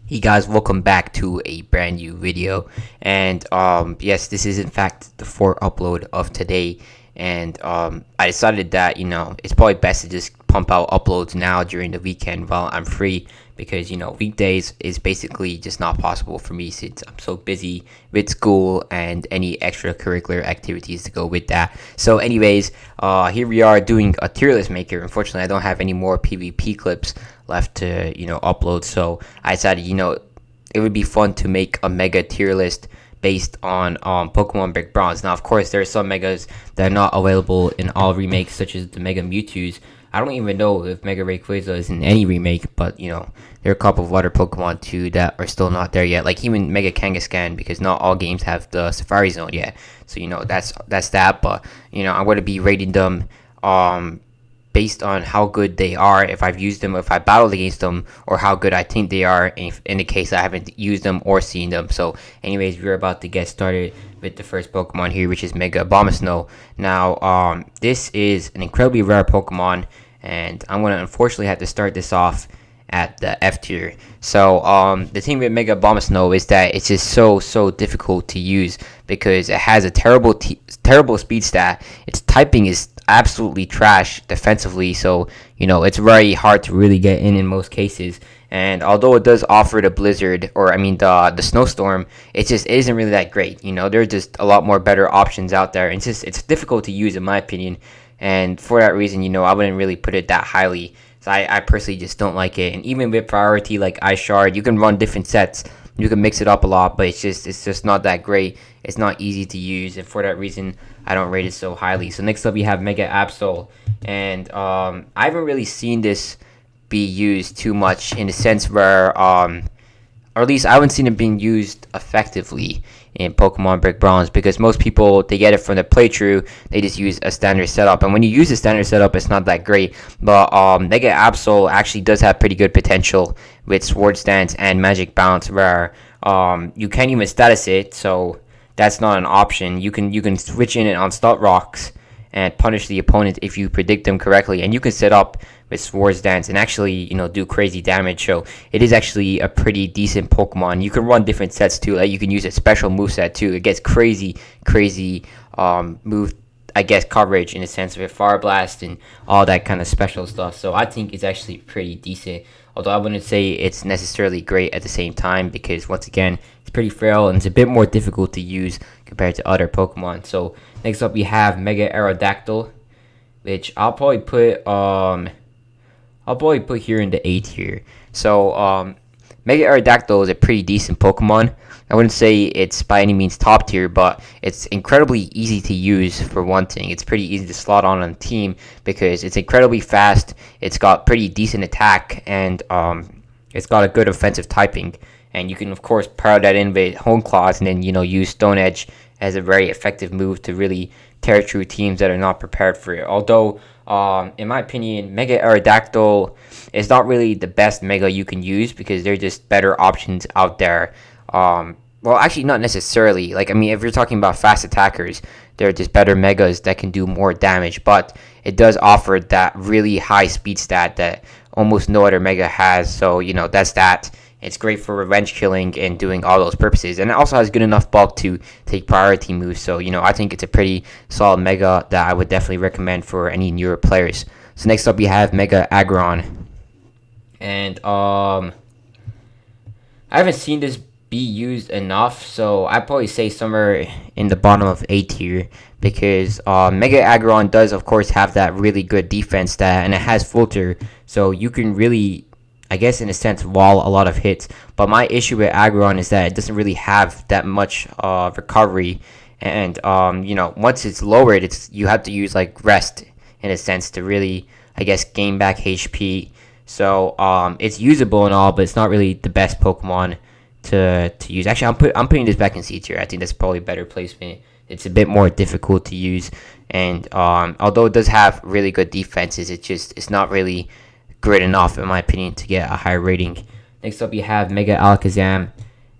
Hey guys, welcome back to a brand new video. And yes, this is in fact the fourth upload of today. And I decided that it's probably best to just pump out uploads now during the weekend while I'm free, because weekdays is basically just not possible for me since I'm so busy with school and any extracurricular activities to go with that. So anyways, here we are doing a tier list maker. Unfortunately, I don't have any more PvP clips left to upload, so I decided it would be fun to make a mega tier list based on Pokemon Brick Bronze. Now, of course, there are some megas that are not available in all remakes, such as the Mega Mewtwo's. I don't even know if Mega Rayquaza is in any remake, but there are a couple of other Pokemon too that are still not there yet, like even Mega Kangaskhan, because not all games have the Safari Zone yet. So that's that. But I'm going to be rating them based on how good they are, if I've used them, if I battled against them, or how good I think they are in the case I haven't used them or seen them. So anyways, we're about to get started with the first Pokemon here, which is Mega Abomasnow. Now this is an incredibly rare Pokemon, and I'm going to unfortunately have to start this off at the F tier. So the thing with Mega Abomasnow is that it's just so difficult to use because it has a terrible speed stat. Its typing is absolutely trash defensively, so it's very hard to really get in most cases. And although it does offer the blizzard, or I mean the snowstorm, it isn't really that great. There's just a lot more better options out there, and it's difficult to use in my opinion. And for that reason, I wouldn't really put it that highly. So I personally just don't like it. And even with priority like Ice Shard, you can run different sets, you can mix it up a lot, but it's just not that great. It's not easy to use, and for that reason, I don't rate it so highly. So next up, we have Mega Absol, and I haven't really seen this be used too much in the sense where, or at least I haven't seen it being used effectively in Pokemon Brick Bronze, because most people, they get it from the playthrough, they just use a standard setup, and when you use a standard setup, it's not that great. But Mega Absol actually does have pretty good potential with Swords Dance and Magic Bounce, where you can't even status it, so that's not an option. You can switch in it on Stut Rocks and punish the opponent if you predict them correctly, and you can set up with Swords Dance and actually do crazy damage. So it is actually a pretty decent Pokemon. You can run different sets too, like you can use a special move set too. It gets crazy move, I guess, coverage in the sense of Fire Blast and all that kind of special stuff. So I think it's actually pretty decent, although I wouldn't say it's necessarily great at the same time, because once again, it's pretty frail and it's a bit more difficult to use compared to other Pokemon. So next up, we have Mega Aerodactyl, which I'll probably put here in the A tier. So Mega Aerodactyl is a pretty decent Pokemon. I wouldn't say it's by any means top tier, but it's incredibly easy to use. For one thing, it's pretty easy to slot on a team because it's incredibly fast. It's got pretty decent attack, and it's got a good offensive typing. And you can of course pair that in with Hone Claws, and then use Stone Edge as a very effective move to really tear through teams that are not prepared for it. Although in my opinion, Mega Aerodactyl is not really the best Mega you can use, because there are just better options out there. Well, actually, not necessarily. Like, I mean, if you're talking about fast attackers, there are just better Megas that can do more damage. But it does offer that really high speed stat that almost no other Mega has. So, that's that. It's great for revenge killing and doing all those purposes. And it also has good enough bulk to take priority moves. So, I think it's a pretty solid Mega that I would definitely recommend for any newer players. So next up, we have Mega Aggron. And I haven't seen this be used enough, so I'd probably say somewhere in the bottom of A tier, because Mega Aggron does of course have that really good defense stat, and it has Filter, so you can really, I guess in a sense, wall a lot of hits. But my issue with Aggron is that it doesn't really have that much recovery, and once it's lowered, you have to use like rest in a sense to really, I guess, gain back HP. So it's usable and all, but it's not really the best Pokemon to use. Actually, I'm putting this back in C tier. I think that's probably better placement. It's a bit more difficult to use, and although it does have really good defenses, it's not really great enough in my opinion to get a higher rating. Next up, you have Mega Alakazam,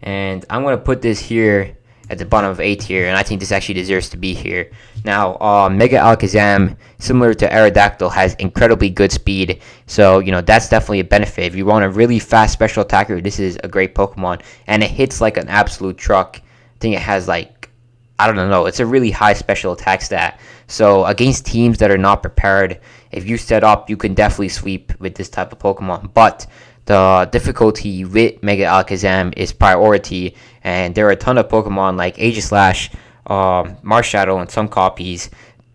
and I'm gonna put this here at the bottom of A tier, and I think this actually deserves to be here. Now, Mega Alakazam, similar to Aerodactyl, has incredibly good speed, so that's definitely a benefit. If you want a really fast special attacker, this is a great Pokemon, and it hits like an absolute truck. I think it has like, I don't know, it's a really high special attack stat. So against teams that are not prepared, if you set up, you can definitely sweep with this type of Pokemon. But the difficulty with Mega Alakazam is priority, and there are a ton of Pokemon like Aegislash, Marshadow, and some copies,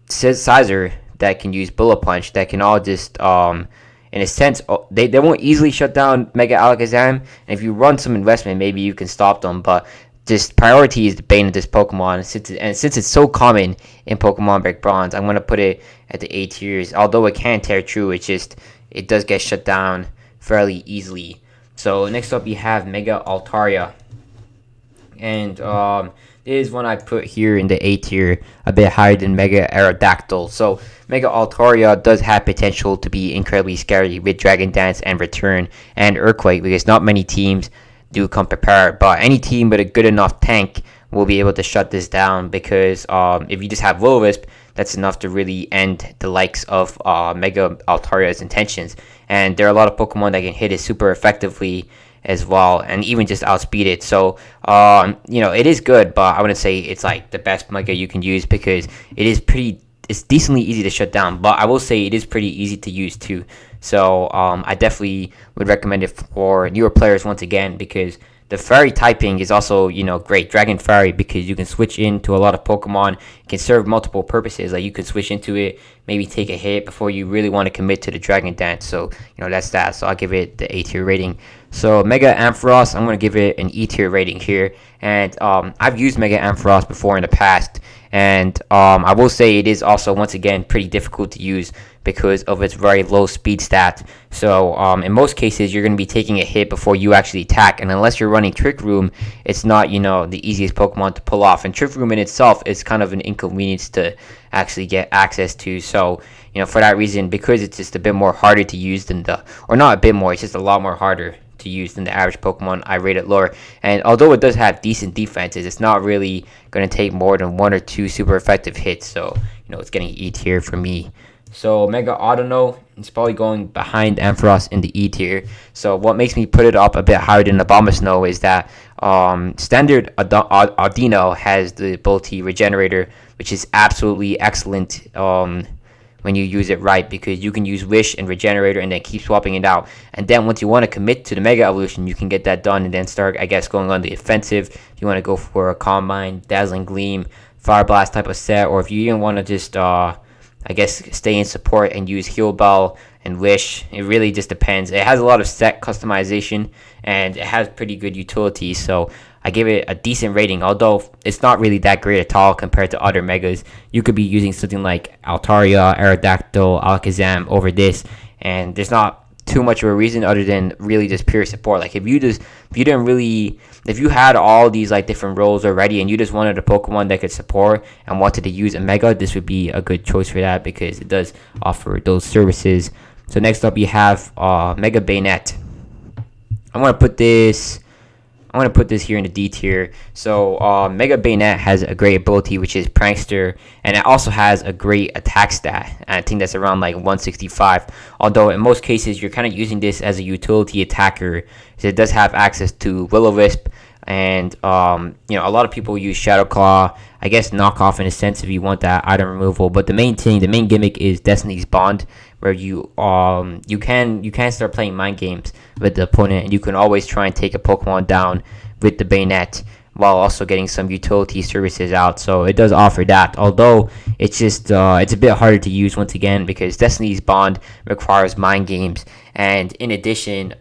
Sizer, that can use Bullet Punch, that can all just, in a sense, they won't easily shut down Mega Alakazam, and if you run some investment, maybe you can stop them, but just priority is the bane of this Pokemon, since it's so common in Pokemon Break Bronze, I'm going to put it at the A tiers. Although it can tear through, it does get shut down fairly easily. So next up you have Mega Altaria, and this is one I put here in the A tier, a bit higher than Mega Aerodactyl. So Mega Altaria does have potential to be incredibly scary with Dragon Dance and Return and Earthquake, because not many teams do come prepared, but any team with a good enough tank will be able to shut this down, because if you just have Will-O-Wisp, that's enough to really end the likes of Mega Altaria's intentions. And there are a lot of Pokemon that can hit it super effectively as well, and even just outspeed it. So it is good, but I wouldn't say it's like the best Mega you can use, because it's decently easy to shut down, but I will say it is pretty easy to use too. So I definitely would recommend it for newer players once again, because the Fairy typing is also, great. Dragon Fairy, because you can switch into a lot of Pokemon. It can serve multiple purposes. Like, you can switch into it, maybe take a hit before you really want to commit to the Dragon Dance. So, that's that. So I'll give it the A tier rating. So Mega Ampharos, I'm going to give it an E tier rating here. And I've used Mega Ampharos before in the past. And I will say it is also, once again, pretty difficult to use because of its very low speed stat. So in most cases, you're going to be taking a hit before you actually attack. And unless you're running Trick Room, it's not, the easiest Pokemon to pull off. And Trick Room in itself is kind of an inconvenience to actually get access to. So, for that reason, because it's just a bit more harder to use than or not a bit more, it's just a lot more harder to use than the average Pokemon, I rate it lower. And although it does have decent defenses, it's not really going to take more than 1 or 2 super effective hits. So, it's getting E tier for me. So Mega Audino, it's probably going behind Ampharos in the E tier. So what makes me put it up a bit higher than Abomasnow is that standard Audino has the ability Regenerator, which is absolutely excellent when you use it right, because you can use Wish and Regenerator and then keep swapping it out. And then once you want to commit to the Mega Evolution, you can get that done and then start, I guess, going on the offensive. If you want to go for a Combine, Dazzling Gleam, Fire Blast type of set, or if you even want to just I guess stay in support and use Heal Bell and Wish. It really just depends. It has a lot of set customization and it has pretty good utility, so I give it a decent rating, although it's not really that great at all compared to other Megas. You could be using something like Altaria, Aerodactyl, Alakazam over this, and there's not too much of a reason other than really just pure support. Like if you had all these like different roles already and you just wanted a Pokemon that could support and wanted to use a Mega, this would be a good choice for that because it does offer those services. So next up you have Mega Bayonet. I'm gonna put this here in the D tier. So Mega Bayonet has a great ability, which is Prankster, and it also has a great attack stat. And I think that's around like 165. Although in most cases you're kind of using this as a utility attacker, so it does have access to Will-O-Wisp, and a lot of people use Shadow Claw. I guess knockoff in a sense if you want that item removal. But the main gimmick is Destiny's Bond, where you can start playing mind games with the opponent, and you can always try and take a Pokemon down with the Bayonet while also getting some utility services out. So it does offer that, although it's just it's a bit harder to use once again because Destiny's Bond requires mind games, and in addition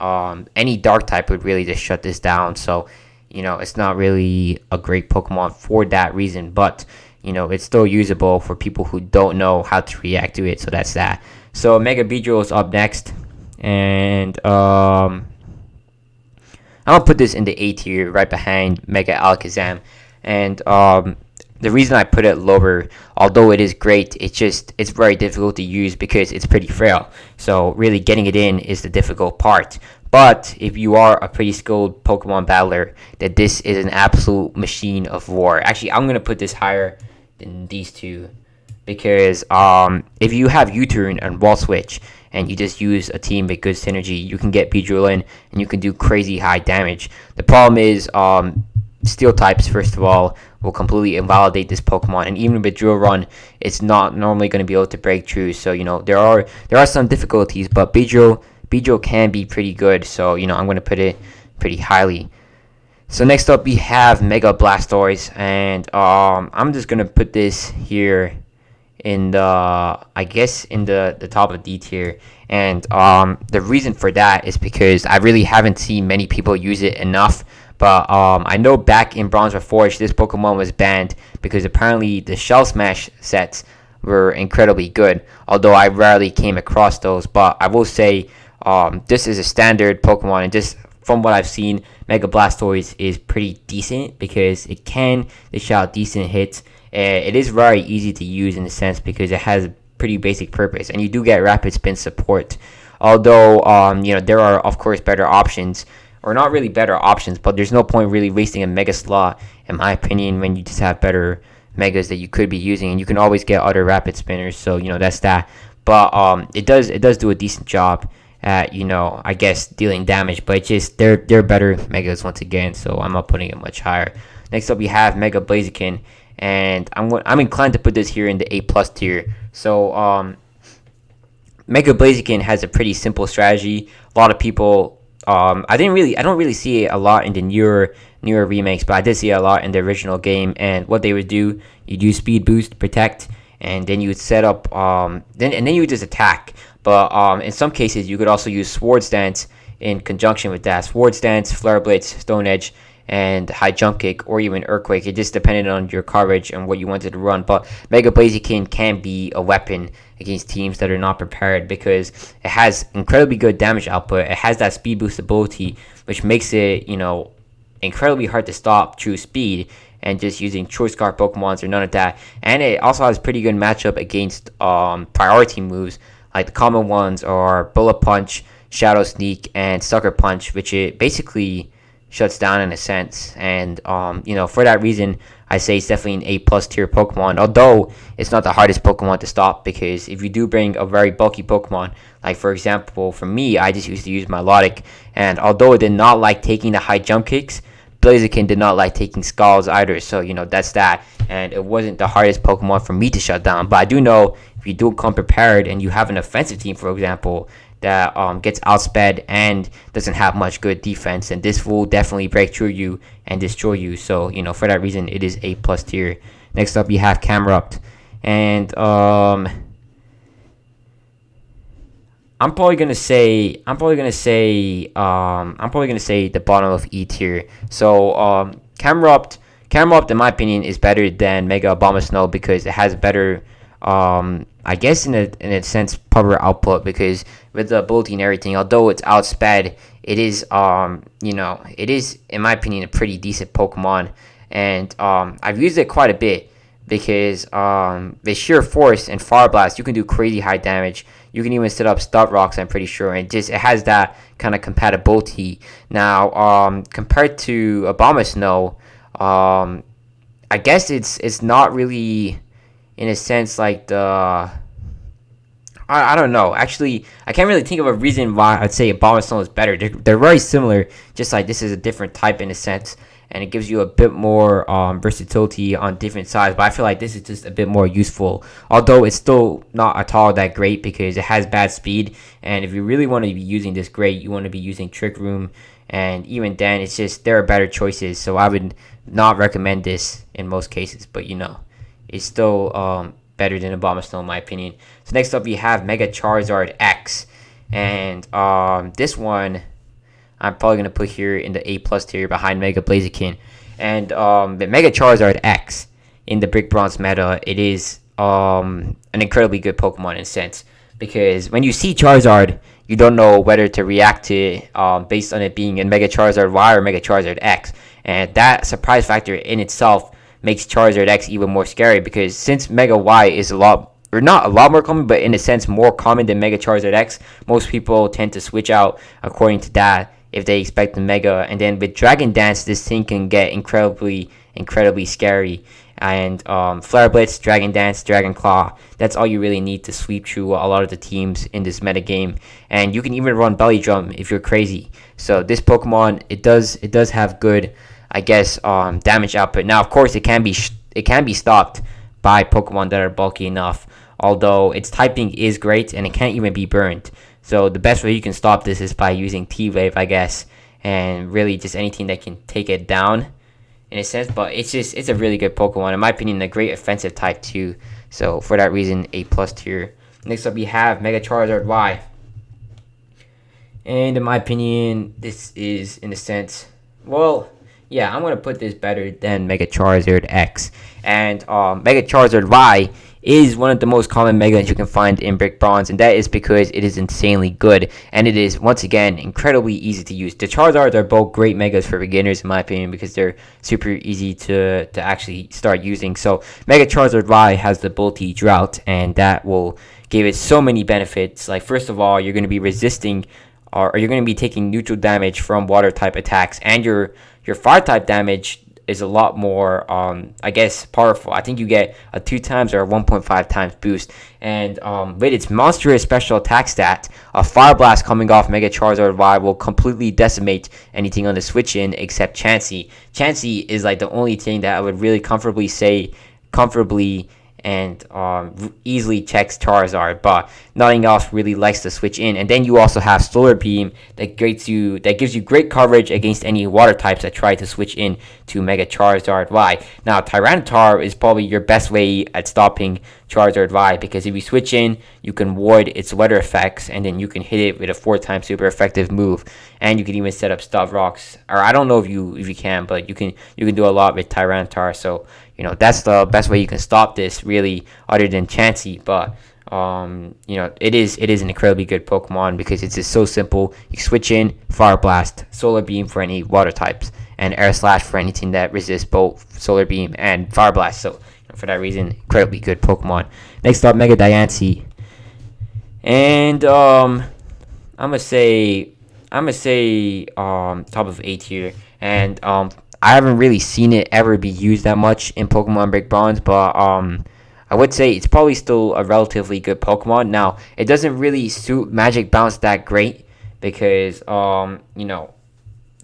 any dark type would really just shut this down. So it's not really a great Pokemon for that reason, but it's still usable for people who don't know how to react to it. So that's that. So Mega Beedrill is up next, and I'm gonna put this in the A tier right behind Mega Alakazam. And the reason I put it lower, although it is great, it's very difficult to use because it's pretty frail. So really getting it in is the difficult part. But if you are a pretty skilled Pokemon battler, that this is an absolute machine of war. Actually, I'm gonna put this higher than these two because if you have U-turn and wall switch and you just use a team with good synergy, you can get Beedrill in and you can do crazy high damage. The problem is steel types, first of all, will completely invalidate this Pokemon, and even with Drill Run, it's not normally going to be able to break through. So there are some difficulties, but Beedrill can be pretty good. So I'm going to put it pretty highly. So next up we have Mega Blastoise, and I'm just going to put this here in the top of D tier, and the reason for that is because I really haven't seen many people use it enough. But I know back in Bronze Reforged, this Pokemon was banned because apparently the Shell Smash sets were incredibly good, although I rarely came across those. But I will say this is a standard Pokemon, and just from what I've seen, Mega Blastoise is pretty decent because it can dish out decent hits. It is very easy to use in a sense because it has a pretty basic purpose, and you do get rapid spin support. Although there are of course better options, or not really better options, but there's no point really wasting a Mega slot, in my opinion, when you just have better Megas that you could be using, and you can always get other rapid spinners. So that's that. But it does do a decent job at I guess dealing damage, but it's just they're better Megas once again. So I'm not putting it much higher. Next up we have Mega Blaziken, and I'm inclined to put this here in the A+ tier. So Mega Blaziken has a pretty simple strategy. A lot of people. I don't really see it a lot in the newer remakes, but I did see it a lot in the original game. And what they would do, you'd use Speed Boost, Protect, and then you would set up then you would just attack. But in some cases, you could also use Swords Dance in conjunction with that. Swords Dance, Flare Blitz, Stone Edge, and High Jump Kick, or even Earthquake. It just depended on your coverage and what you wanted to run. But Mega Blaziken can be a weapon against teams that are not prepared because it has incredibly good damage output. It has that speed boost ability, which makes it incredibly hard to stop through speed and just using choice card Pokemons or none of that. And it also has pretty good matchup against priority moves, like the common ones are Bullet Punch, Shadow Sneak, and Sucker Punch, which it basically shuts down in a sense. And for that reason, I say it's definitely an A+ tier Pokemon, although it's not the hardest Pokemon to stop, because if you do bring a very bulky Pokemon, like for example for me, I just used to use Milotic, and although it did not like taking the high jump kicks, Blaziken did not like taking Skulls either. So that's that, and it wasn't the hardest Pokemon for me to shut down. But I do know if you do come prepared and you have an offensive team, for example, that gets outsped and doesn't have much good defense, and this will definitely break through you and destroy you. So for that reason, it is A+ tier. Next up, you have Camerupt, and I'm probably gonna say the bottom of E tier. So Camerupt, in my opinion, is better than Mega Abomasnow because it has better I guess in a sense power output, because with the ability and everything, although it's outsped, it is it is, in my opinion, a pretty decent Pokemon. And I've used it quite a bit because with Sheer Force and Fire Blast, you can do crazy high damage. You can even set up Stun Rocks, I'm pretty sure, and it has that kind of compatibility. Now compared to Abomasnow, I guess it's not really, in a sense, like I don't know. Actually, I can't really think of a reason why I'd say Abomasnow is better. They're very similar, just like this is a different type in a sense, and it gives you a bit more versatility on different sides. But I feel like this is just a bit more useful, although it's still not at all that great because it has bad speed. And if you really want to be using this great, you want to be using Trick Room, and even then, it's just there are better choices. So I would not recommend this in most cases, but it's still better than Abomasnow in my opinion. So next up we have Mega Charizard X, and this one I'm probably gonna put here in the A+ tier behind Mega Blaziken. And the Mega Charizard X in the Brick Bronze meta, it is an incredibly good Pokemon in a sense, because when you see Charizard, you don't know whether to react to it based on it being in Mega Charizard Y or Mega Charizard X, and that surprise factor in itself makes Charizard X even more scary, because since Mega Y is a lot or not a lot more common, but in a sense more common than Mega Charizard X. Most people tend to switch out according to that if they expect the Mega. And then with Dragon Dance, this thing can get incredibly scary. And Flare Blitz, Dragon Dance, Dragon Claw, that's all you really need to sweep through a lot of the teams in this meta game. And you can even run Belly Drum if you're crazy. So this Pokemon, it does have good, I guess, damage output. Now, of course, it can be stopped by Pokemon that are bulky enough. Although its typing is great and it can't even be burned. So the best way you can stop this is by using T-Wave, I guess, and really just anything that can take it down in a sense. But it's a really good Pokemon. In my opinion, a great offensive type too. So for that reason, A+ tier. Next up we have Mega Charizard Y. And in my opinion, this is in a sense, well, yeah, I'm going to put this better than Mega Charizard X. And Mega Charizard Y is one of the most common Megas you can find in Brick Bronze, and that is because it is insanely good, and it is, once again, incredibly easy to use. The Charizards are both great Megas for beginners, in my opinion, because they're super easy to actually start using. So Mega Charizard Y has the ability Drought, and that will give it so many benefits. Like, first of all, you're going to be resisting, or you're going to be taking neutral damage from water-type attacks, and your fire-type damage is a lot more, I guess, powerful. I think you get a 2 times or a 1.5 times boost. And with its monstrous special attack stat, a Fire Blast coming off Mega Charizard Y will completely decimate anything on the switch in except Chansey. Chansey is like the only thing that I would really comfortably and easily checks Charizard, but nothing else really likes to switch in. And then you also have Solar Beam that gives you great coverage against any water types that try to switch in to Mega Charizard Y. Now Tyranitar is probably your best way at stopping Charizard Y, because if you switch in, you can ward its weather effects, and then you can hit it with a 4-time super effective move, and you can even set up Stop Rocks. Or I don't know if you can, but you can do a lot with Tyranitar. So that's the best way you can stop this, really, other than Chansey. But it is an incredibly good Pokemon because it's just so simple. You switch in, Fire Blast, Solar Beam for any water types, and Air Slash for anything that resists both Solar Beam and Fire Blast. So for that reason, incredibly good Pokemon. Next up, Mega Diancie. And I'm gonna say top of A tier. And I haven't really seen it ever be used that much in Pokemon Brick Bronze, but I would say it's probably still a relatively good Pokemon. Now, it doesn't really suit Magic Bounce that great because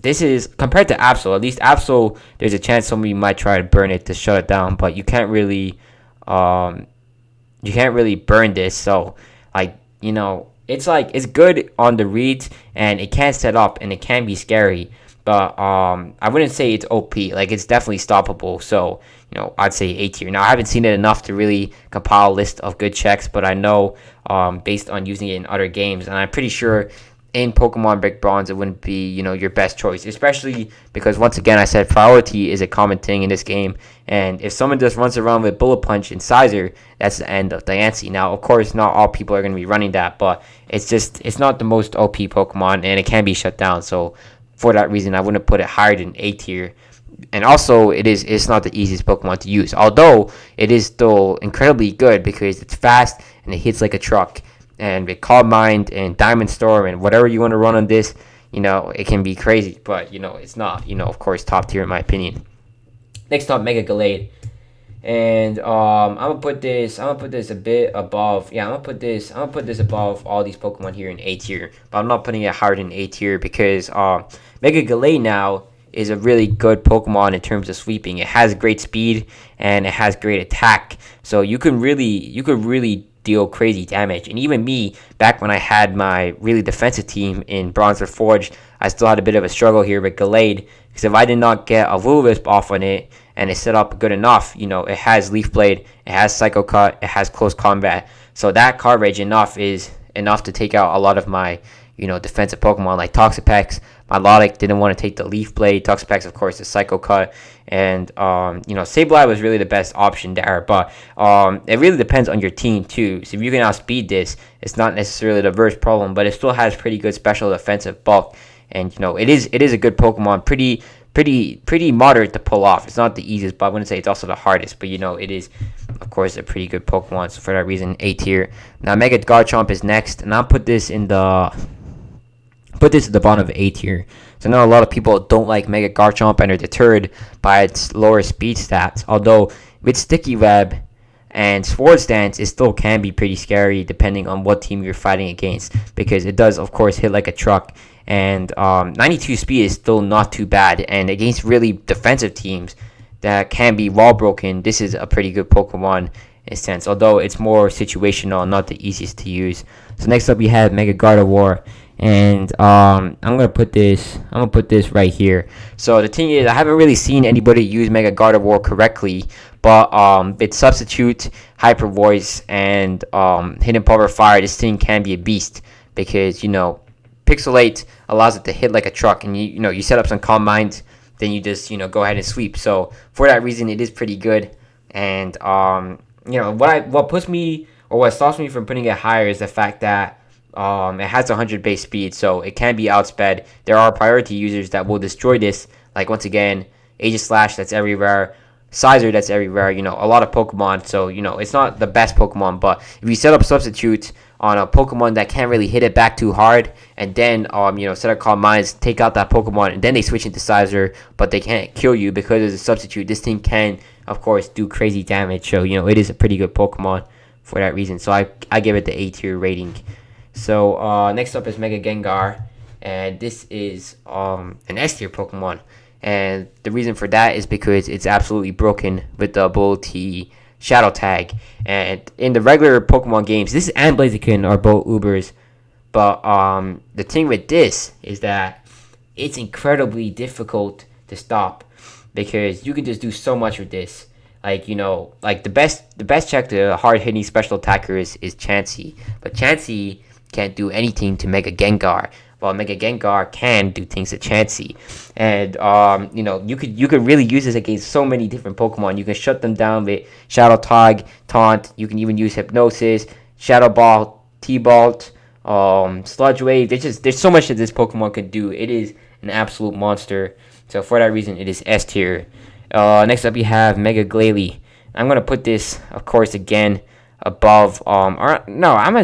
this is, compared to Absol, at least Absol, there's a chance somebody might try to burn it to shut it down, but you can't really burn this. So it's good on the reads, and it can set up, and it can be scary, but I wouldn't say it's OP. Like, it's definitely stoppable. So I'd say A tier. Now, I haven't seen it enough to really compile a list of good checks, but I know based on using it in other games, and I'm pretty sure in Pokemon Brick Bronze it wouldn't be your best choice, especially because, once again, I said priority is a common thing in this game, and if someone just runs around with Bullet Punch and Sizer, that's the end of Diancie. Now, of course, not all people are going to be running that, but it's not the most OP Pokemon, and it can be shut down. So for that reason, I wouldn't put it higher than A tier. And also, it's not the easiest Pokemon to use, although it is still incredibly good because it's fast and it hits like a truck. And with Calm Mind and Diamond Storm and whatever you want to run on this, it can be crazy. But, it's not, of course, top tier in my opinion. Next up, Mega Gallade. And I'm gonna put this a bit above. Yeah, I'm gonna put this above all these Pokemon here in A tier. But I'm not putting it higher than A tier because Mega Gallade now is a really good Pokemon in terms of sweeping. It has great speed and it has great attack. So you could really deal crazy damage. And even me, back when I had my really defensive team in Bronze Reforged, I still had a bit of a struggle here with Gallade, because if I did not get a Will-O-Wisp off on it and it's set up good enough, it has Leaf Blade, it has Psycho Cut, it has Close Combat. So that coverage is enough to take out a lot of my defensive Pokemon like Toxapex. Milotic didn't want to take the Leaf Blade. Toxapex, of course, is Psycho Cut. And, Sableye was really the best option there. But it really depends on your team, too. So if you can outspeed this, it's not necessarily the worst problem, but it still has pretty good special defensive bulk. And, it is a good Pokemon. Pretty moderate to pull off. It's not the easiest, but I wouldn't say it's also the hardest. But, it is of course, a pretty good Pokemon. So for that reason, A tier. Now Mega Garchomp is next, and I'll put this in the at the bottom of A tier. So I know a lot of people don't like Mega Garchomp and are deterred by its lower speed stats. Although with Sticky Web and Swords Dance, it still can be pretty scary depending on what team you're fighting against, because it does, of course, hit like a truck. And 92 speed is still not too bad. And against really defensive teams that can be wall broken, this is a pretty good Pokemon in a sense. Although it's more situational, not the easiest to use. So next up we have Mega Gardevoir. And I'm gonna put this right here. So the thing is, I haven't really seen anybody use Mega Gardevoir correctly, but with Substitute, Hyper Voice, and Hidden Power Fire, this thing can be a beast, because Pixelate allows it to hit like a truck, and you set up some Calm Mind, then you just go ahead and sweep. So for that reason, it is pretty good. And what puts me, or what stops me from putting it higher, is the fact that it has 100 base speed, so it can be outsped. There are priority users that will destroy this, like once again, Aegislash, that's everywhere, Sizer, that's everywhere, a lot of Pokemon. So it's not the best Pokemon, but if you set up Substitute on a Pokemon that can't really hit it back too hard, and then set up Calm Minds, take out that Pokemon, and then they switch into Sizer, but they can't kill you because of the Substitute, this thing can, of course, do crazy damage. So it is a pretty good Pokemon for that reason. So I give it the A tier rating. So next up is Mega Gengar, and this is an S tier Pokemon, and the reason for that is because it's absolutely broken with the ability Shadow Tag. And in the regular Pokemon games, this and Blaziken are both Ubers, but the thing with this is that it's incredibly difficult to stop, because you can just do so much with this. Like the best check to a hard hitting special attacker is Chansey, but Chansey can't do anything to Mega Gengar, while Mega Gengar can do things to Chansey. And you could really use this against so many different Pokemon. You can shut them down with Shadow Tag, Taunt. You can even use Hypnosis, Shadow Ball, T-Bolt, Sludge Wave. There's so much that this Pokemon can do. It is an absolute monster. So for that reason, it is S tier. Next up, you have Mega Glalie. I'm gonna put this, of course, again above. I'm gonna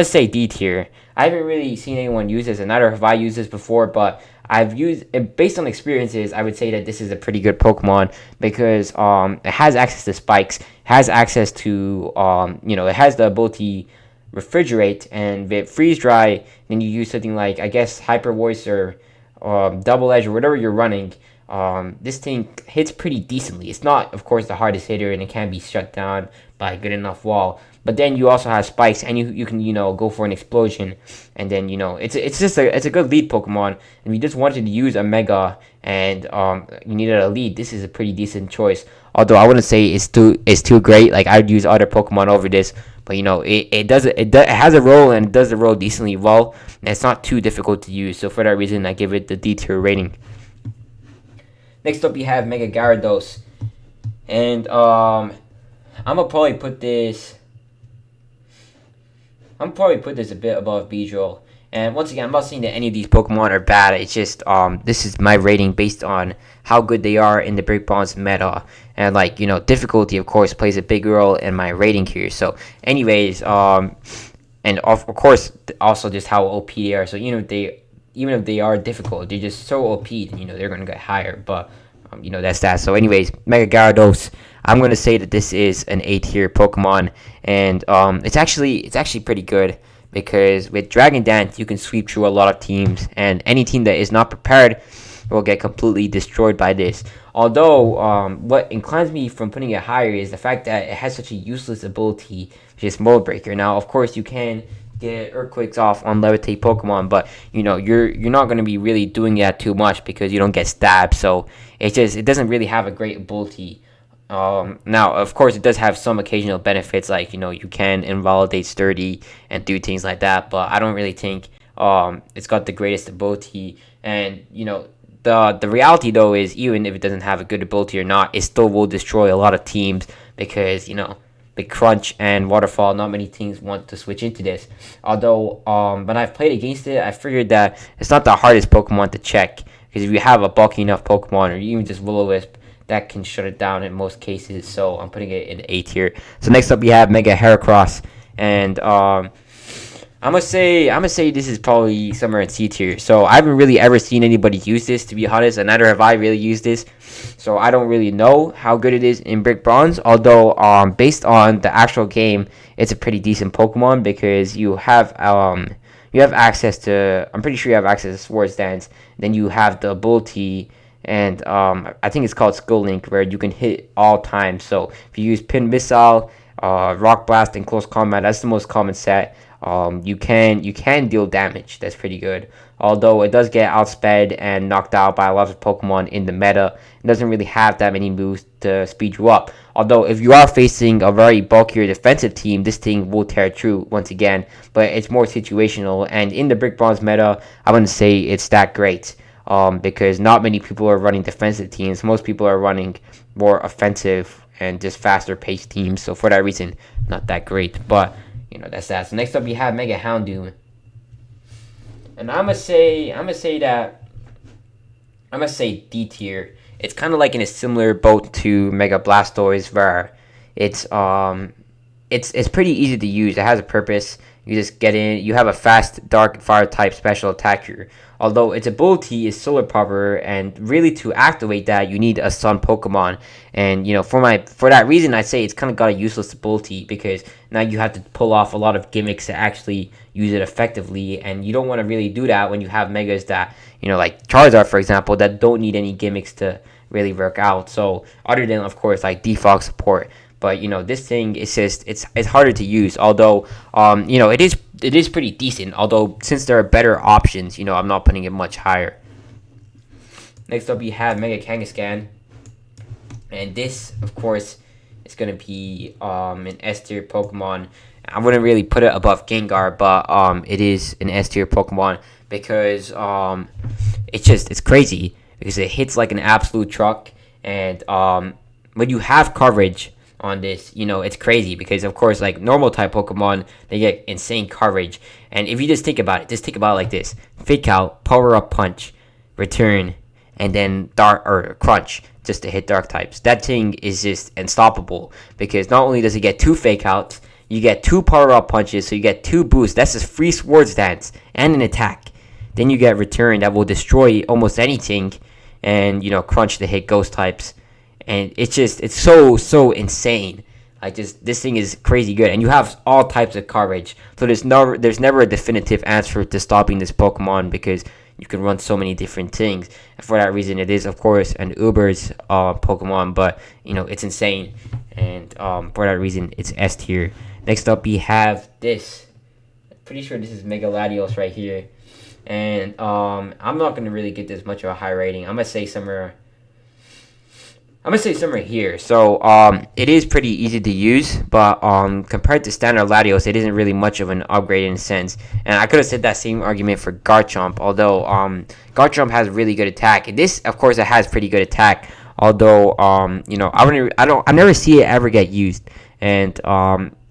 say D tier. I haven't really seen anyone use this, and neither have I used this before, but I've used it based on experiences. I would say that this is a pretty good Pokemon, because it has access to spikes, has access to it has the ability refrigerate, and with freeze dry, then you use something like, I guess, Hyper Voice or Double Edge or whatever you're running. This thing hits pretty decently. It's not, of course, the hardest hitter, and it can be shut down by a good enough wall. But then you also have spikes, and you can go for an explosion, and then it's a good lead Pokemon. And if you just wanted to use a Mega and you needed a lead, this is a pretty decent choice. Although I wouldn't say it's too great. Like, I'd use other Pokemon over this, but it has a role, and it does the role decently well, and it's not too difficult to use. So for that reason, I give it the D tier rating. Next up, you have Mega Gyarados, and I'm gonna probably put this a bit above Beedrill. And once again, I'm not saying that any of these Pokemon are bad. It's just this is my rating based on how good they are in the Break Bronze meta, and difficulty, of course, plays a big role in my rating here. So, anyways, and of course, also just how OP they are. So even if they are difficult, they're just so OP, they're gonna get higher. But that's that. So anyways, Mega Gyarados, I'm gonna say that this is an A tier Pokemon, and it's actually pretty good, because with Dragon Dance you can sweep through a lot of teams, and any team that is not prepared will get completely destroyed by this. Although what inclines me from putting it higher is the fact that it has such a useless ability, which is Mold Breaker. Now, of course, you can get Earthquakes off on Levitate Pokemon, but you're not going to be really doing that too much, because you don't get stabbed. So it doesn't really have a great ability. Now, of course, it does have some occasional benefits, like you can invalidate Sturdy and do things like that, but I don't really think it's got the greatest ability. And the reality though is, even if it doesn't have a good ability or not, it still will destroy a lot of teams, because with Crunch and Waterfall, not many teams want to switch into this. Although when I've played against it, I figured that it's not the hardest Pokemon to check, because if you have a bulky enough Pokemon, or even just Will-O-Wisp, that can shut it down in most cases. So I'm putting it in A tier. So next up we have Mega Heracross, and I'm gonna say this is probably somewhere in C tier. So I haven't really ever seen anybody use this, to be honest, and neither have I really used this. So I don't really know how good it is in Brick Bronze. Although based on the actual game, it's a pretty decent Pokemon because you have access to, I'm pretty sure you have access to Swords Dance. Then you have the ability, and I think it's called Skull Link, where you can hit all times. So if you use Pin Missile, Rock Blast, and Close Combat, that's the most common set. You can deal damage. That's pretty good. Although it does get outsped and knocked out by a lot of Pokemon in the meta, it doesn't really have that many moves to speed you up. Although if you are facing a very bulkier defensive team, this thing will tear through once again. But it's more situational, and in the Brick Bronze meta, I wouldn't say it's that great. Because not many people are running defensive teams. Most people are running more offensive and just faster paced teams. So for that reason, not that great. But that's that. So next up, we have Mega Houndoom, and I'm gonna say D tier. It's kind of like in a similar boat to Mega Blastoise, where it's pretty easy to use. It has a purpose. You just get in. You have a fast Dark Fire type special attacker. Although its ability is Solar Power, and really to activate that, you need a Sun Pokemon. And for that reason, I say it's kind of got a useless ability because now you have to pull off a lot of gimmicks to actually use it effectively, and you don't want to really do that when you have Megas that like Charizard, for example, that don't need any gimmicks to really work out. So other than of course like defog support. But this thing is just it's harder to use. Although it is pretty decent. Although since there are better options, I'm not putting it much higher. Next up, we have Mega Kangaskhan, and this of course is gonna be an S tier Pokemon. I wouldn't really put it above Gengar, but it is an S tier Pokemon because it's crazy because it hits like an absolute truck, and when you have coverage on this, it's crazy because of course like normal type Pokemon, they get insane coverage, and if you just think about it like this: Fake Out, Power Up Punch, Return, and then Dark or Crunch just to hit dark types. That thing is just unstoppable because not only does it get 2 Fake Outs, you get 2 Power Up Punches, so you get 2 boosts. That's just free Swords Dance and an attack. Then you get Return that will destroy almost anything, and Crunch to hit ghost types. And it's so insane. Like this thing is crazy good, and you have all types of coverage. So there's never a definitive answer to stopping this Pokemon because you can run so many different things. And for that reason, it is of course an Uber's Pokemon, but it's insane. And for that reason, it's S tier. Next up, we have this. I'm pretty sure this is Mega Latios right here, and I'm not gonna really get this much of a high rating. I'm gonna say somewhere here. So it is pretty easy to use, but compared to standard Latios, it isn't really much of an upgrade in a sense. And I could have said that same argument for Garchomp, although Garchomp has really good attack. And this, of course, it has pretty good attack. Although I never see it ever get used, and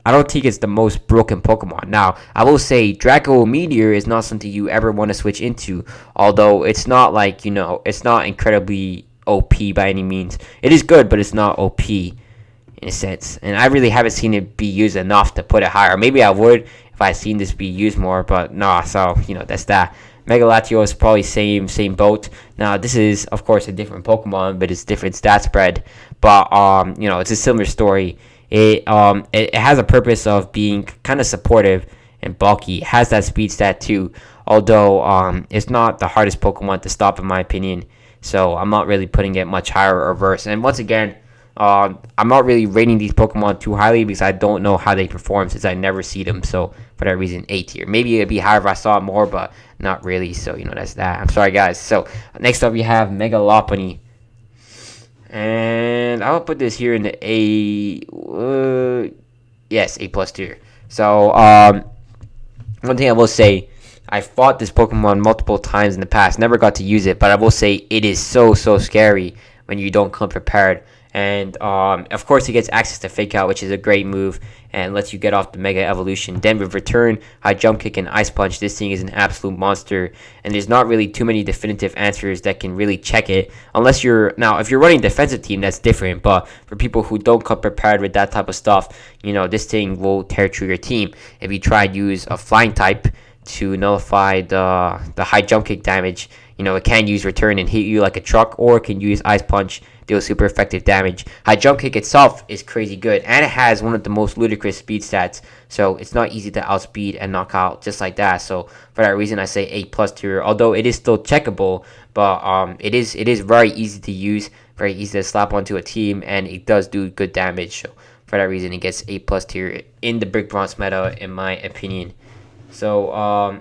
I don't think it's the most broken Pokemon. Now, I will say Draco Meteor is not something you ever want to switch into. Although it's not like it's not incredibly OP by any means. It is good, but it's not OP in a sense. And I really haven't seen it be used enough to put it higher. Maybe I would if I seen this be used more, but nah. So that's that. Mega Latios is probably same boat. Now this is of course a different Pokemon, but it's different stat spread. But it's a similar story. It has a purpose of being kind of supportive and bulky. It has that speed stat too. Although it's not the hardest Pokemon to stop in my opinion. So I'm not really putting it much higher or worse. And once again, I'm not really rating these Pokemon too highly because I don't know how they perform since I never see them. So for that reason, A tier. Maybe it'd be higher if I saw it more, but not really. So that's that. I'm sorry, guys. So next up, we have Mega Lopunny, and I'll put this here in the A. Yes, A plus tier. So one thing I will say, I fought this Pokemon multiple times in the past, never got to use it, but I will say it is so scary when you don't come prepared. And of course, it gets access to Fake Out, which is a great move and lets you get off the Mega Evolution. Then with Return, High Jump Kick, and Ice Punch, this thing is an absolute monster. And there's not really too many definitive answers that can really check it. Unless if you're running a defensive team, that's different. But for people who don't come prepared with that type of stuff, this thing will tear through your team. If you try to use a Flying type to nullify the High Jump Kick damage, it can use Return and hit you like a truck, or it can use Ice Punch, deal super effective damage. High Jump Kick itself is crazy good, and it has one of the most ludicrous speed stats, so it's not easy to outspeed and knock out just like that. So for that reason, I say A+ tier, although it is still checkable, but it is very easy to use, very easy to slap onto a team, and it does do good damage. So for that reason, it gets A+ tier in the Brick Bronze meta, in my opinion. So,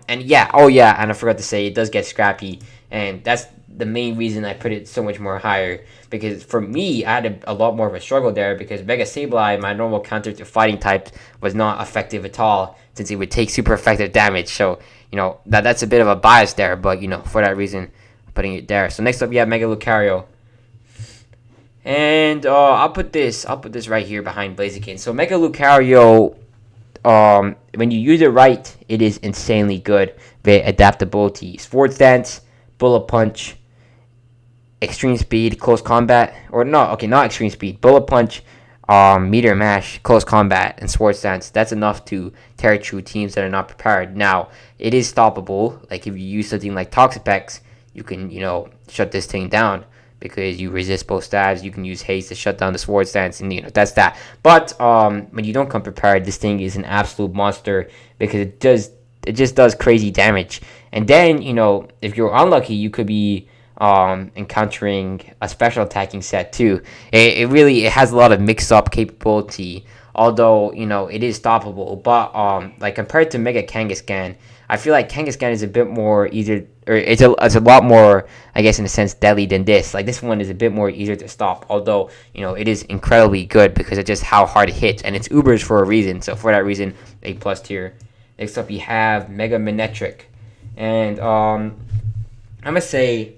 and I forgot to say, it does get scrappy, and that's the main reason I put it so much more higher, because for me, I had a lot more of a struggle there, because Mega Sableye, my normal counter to fighting type, was not effective at all, since it would take super effective damage. So, that's a bit of a bias there, but, for that reason, I'm putting it there. So next up, you have Mega Lucario. And I'll put this right here behind Blaziken. So Mega Lucario, when you use it right, it is insanely good. With adaptability, Sword Dance, Bullet Punch, Extreme Speed, Close Combat, not Extreme Speed, Bullet Punch, Meteor Mash, Close Combat, and Sword Dance. That's enough to tear through teams that are not prepared. Now, it is stoppable. Like if you use something like Toxapex, you can shut this thing down, because you resist both stabs. You can use haste to shut down the Sword Stance, and that's that. But when you don't come prepared, this thing is an absolute monster, because it just does crazy damage. And then if you're unlucky, you could be encountering a special attacking set too. It really has a lot of mix-up capability, although it is stoppable. But like compared to Mega Kangaskhan, I feel like Kangaskhan is a bit more easier, or it's a lot more, I guess, in a sense, deadly than this. Like this one is a bit more easier to stop, although it is incredibly good because of just how hard it hits, and it's Ubers for a reason. So for that reason, A+ tier. Next up, you have Mega Manectric, and I'm gonna say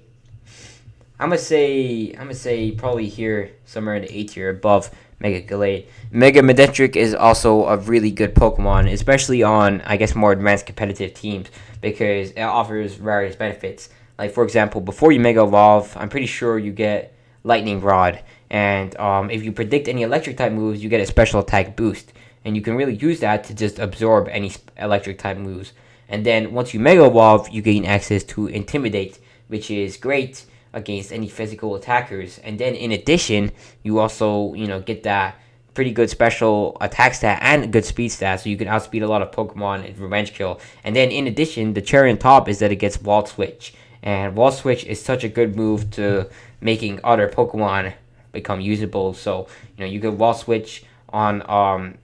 probably here somewhere in the A tier, above Mega Gallade. Mega Manectric is also a really good Pokemon, especially on, I guess, more advanced competitive teams, because it offers various benefits. Like, for example, before you Mega Evolve, I'm pretty sure you get Lightning Rod, and if you predict any electric type moves, you get a special attack boost, and you can really use that to just absorb any electric type moves. And then once you Mega Evolve, you gain access to Intimidate, which is great against any physical attackers. And then in addition, you also get that pretty good special attack stat and good speed stat, so you can outspeed a lot of Pokemon in Revenge Kill. And then in addition, the cherry on top is that it gets Wall Switch, and Wall Switch is such a good move to making other Pokemon become usable. So you can Wall Switch on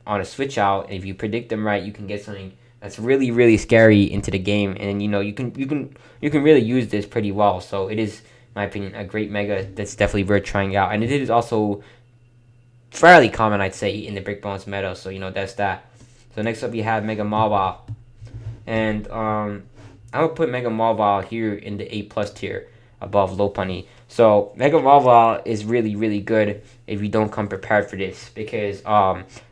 a switch out, and if you predict them right, you can get something that's really, really scary into the game, and you can really use this pretty well. So it is, in my opinion, a great Mega that's definitely worth trying out, and it is also fairly common, I'd say, in the Brick Bronze meta. So that's that. So next up, you have Mega Mawile, and I would put Mega Mawile here in the A+ tier, above Lopunny. So Mega Mawile is really, really good if you don't come prepared for this, because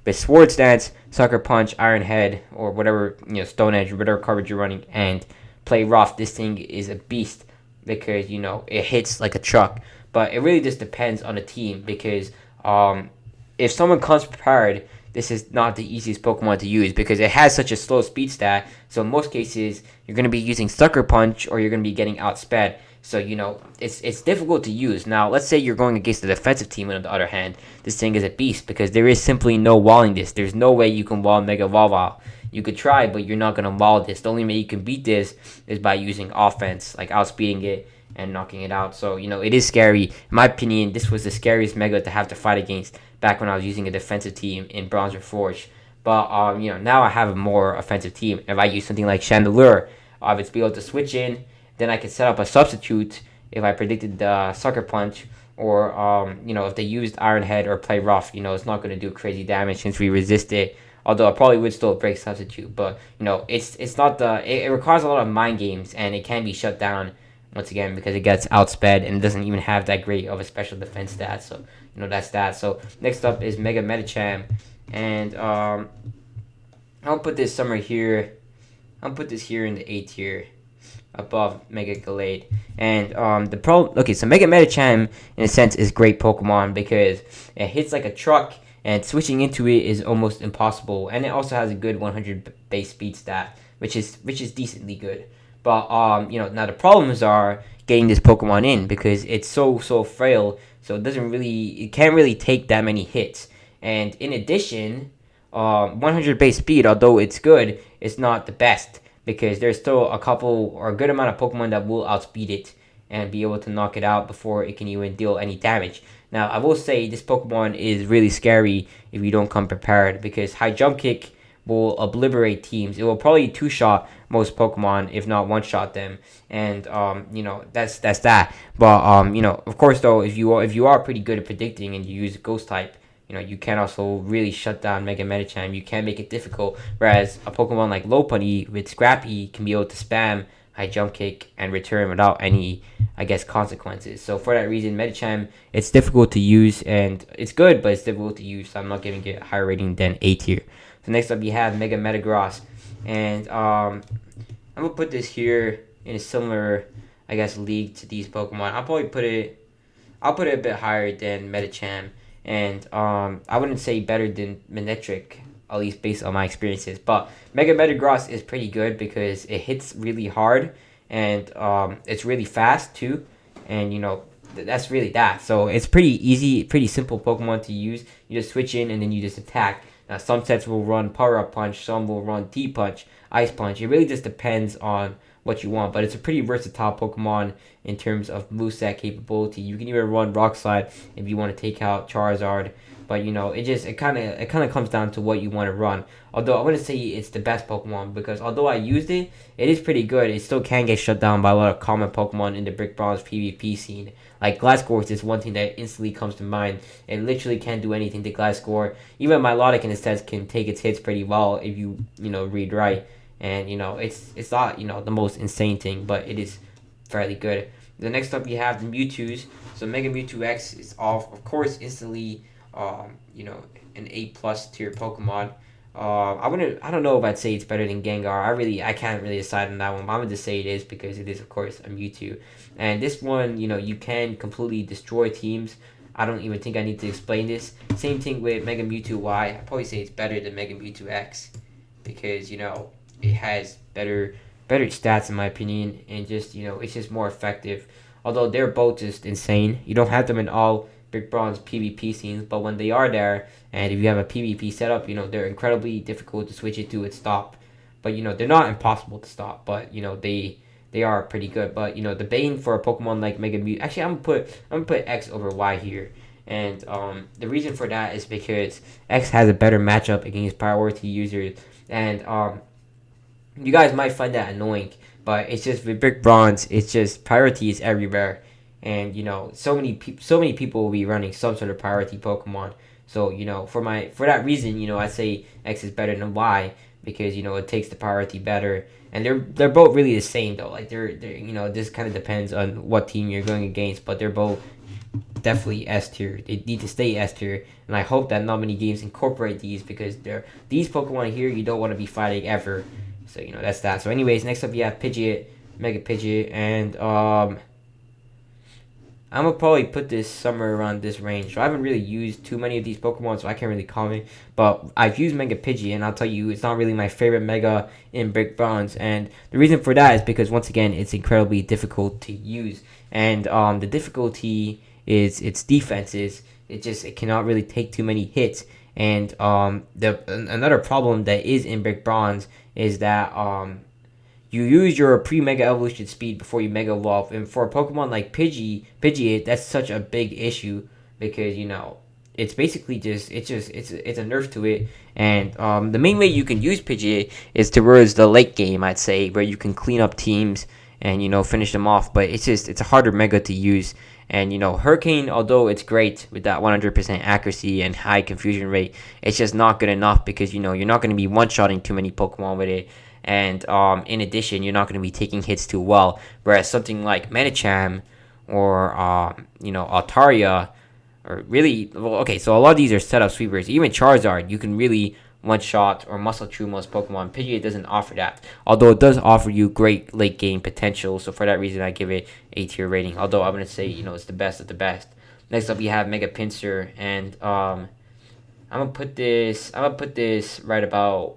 with Sword Stance, Sucker Punch, Iron Head, or whatever, Stone Edge, whatever coverage you're running, and Play Rough, this thing is a beast, because it hits like a truck. But it really just depends on the team, because if someone comes prepared, this is not the easiest Pokemon to use, because it has such a slow speed stat. So in most cases, you're going to be using Sucker Punch, or you're going to be getting outsped. So it's difficult to use. Now let's say you're going against a defensive team, and on the other hand, this thing is a beast, because there is simply no walling this. There's no way you can wall Mega Mawile. You could try, but you're not going to wall this. The only way you can beat this is by using offense, like outspeeding it and knocking it out. So it is scary. In my opinion, this was the scariest Mega to have to fight against back when I was using a defensive team in Bronze or Forge. But now I have a more offensive team. If I use something like Chandelure, it's be able to switch in. Then I can set up a substitute if I predicted the Sucker Punch, or if they used Iron Head or Play Rough, it's not going to do crazy damage since we resist it. Although I probably would still break substitute, but it's not it requires a lot of mind games, and it can be shut down once again because it gets outsped and it doesn't even have that great of a special defense stat. So that's that. So next up is Mega Medicham, and I'll put this somewhere here. I'll put this here in the A tier, above Mega Gallade. And so Mega Medicham in a sense is great Pokemon because it hits like a truck, and switching into it is almost impossible. And it also has a good 100 base speed stat, which is decently good. But now the problems are getting this Pokemon in because it's so frail, so it can't really take that many hits. And in addition, 100 base speed, although it's good, it's not the best because there's still a couple or a good amount of Pokemon that will outspeed it and be able to knock it out before it can even deal any damage. Now, I will say this Pokemon is really scary if you don't come prepared because High Jump Kick will obliterate teams. It will probably two-shot most Pokemon, if not one-shot them, and that's that. But of course though, if you are pretty good at predicting and you use Ghost type, you can also really shut down Mega Medicham. You can make it difficult, whereas a Pokemon like Lopunny with Scrappy can be able to spam High Jump Kick and return without any, I guess, consequences. So for that reason, Medicham, it's difficult to use, and it's good, but it's difficult to use, so I'm not giving it a higher rating than A tier. So next up, you have Mega Metagross, and I'm going to put this here in a similar, I guess, league to these Pokemon. I'll put it a bit higher than Medicham, and I wouldn't say better than Manectric, at least based on my experiences. But Mega Metagross is pretty good because it hits really hard, and it's really fast too, and that's really that. So it's pretty easy, pretty simple Pokemon to use. You just switch in and then you just attack. Now some sets will run Power Up Punch, some will run T-Punch, Ice Punch. It really just depends on what you want, but it's a pretty versatile Pokemon in terms of moveset capability. You can even run Rock Slide if you want to take out Charizard, but it kind of comes down to what you want to run. Although I wouldn't say it's the best Pokemon because although I used it, it is pretty good. It still can get shut down by a lot of common Pokemon in the Brick Bronze PvP scene. Like Glasgow is one thing that instantly comes to mind. It literally can't do anything to Glasgow. Even Milotic in a sense can take its hits pretty well if you read right. And it's not the most insane thing, but it is fairly good. The next up you have the Mewtwo's. So Mega Mewtwo X is of course instantly an A plus tier Pokemon. I don't know if I'd say it's better than Gengar. I can't really decide on that one. But I'm gonna just say it is because it is of course a Mewtwo. And this one, you can completely destroy teams. I don't even think I need to explain this. Same thing with Mega Mewtwo Y. I'd probably say it's better than Mega Mewtwo X because it has better stats in my opinion, and just it's just more effective. Although they're both just insane. You don't have them in all Big Bronze PvP scenes, but when they are there, and if you have a PvP setup, they're incredibly difficult to switch it to and stop. But they're not impossible to stop, but they are pretty good. But the bane for a Pokemon like Mega Mewtwo, actually I'm gonna put X over Y here. And the reason for that is because X has a better matchup against priority users, and you guys might find that annoying, but it's just with Brick Bronze, it's just priority is everywhere, and so many people will be running some sort of priority Pokemon. So for that reason, I say X is better than Y because it takes the priority better, and they're both really the same though. Like they're this kind of depends on what team you're going against, but they're both definitely S tier. They need to stay S tier, and I hope that not many games incorporate these because these Pokemon here you don't want to be fighting ever. So that's that. So anyways, next up you have Pidgeot, Mega Pidgeot, and I'm gonna probably put this somewhere around this range. So I haven't really used too many of these Pokemon, so I can't really comment. But I've used Mega Pidgey, and I'll tell you, it's not really my favorite Mega in Brick Bronze. And the reason for that is because, once again, it's incredibly difficult to use. And the difficulty is its defenses. It cannot really take too many hits. And another problem that is in Brick Bronze is that you use your pre-Mega Evolution speed before you Mega Evolve, and for a Pokemon like Pidgeot, that's such a big issue because it's basically it's a nerf to it. And the main way you can use Pidgeot is towards the late game, I'd say, where you can clean up teams and finish them off. But it's a harder Mega to use. And Hurricane, although it's great with that 100% accuracy and high confusion rate, it's just not good enough because you're not going to be one-shotting too many Pokemon with it. And in addition, you're not going to be taking hits too well. Whereas something like Medicham or Altaria or really, well, okay, so a lot of these are setup sweepers. Even Charizard, you can really one shot or muscle through most Pokemon. Pidgeot doesn't offer that, although it does offer you great late game potential. So for that reason, I give it a tier rating. Although I'm gonna say it's the best of the best. Next up, we have Mega Pinsir, and I'm gonna put this. Right about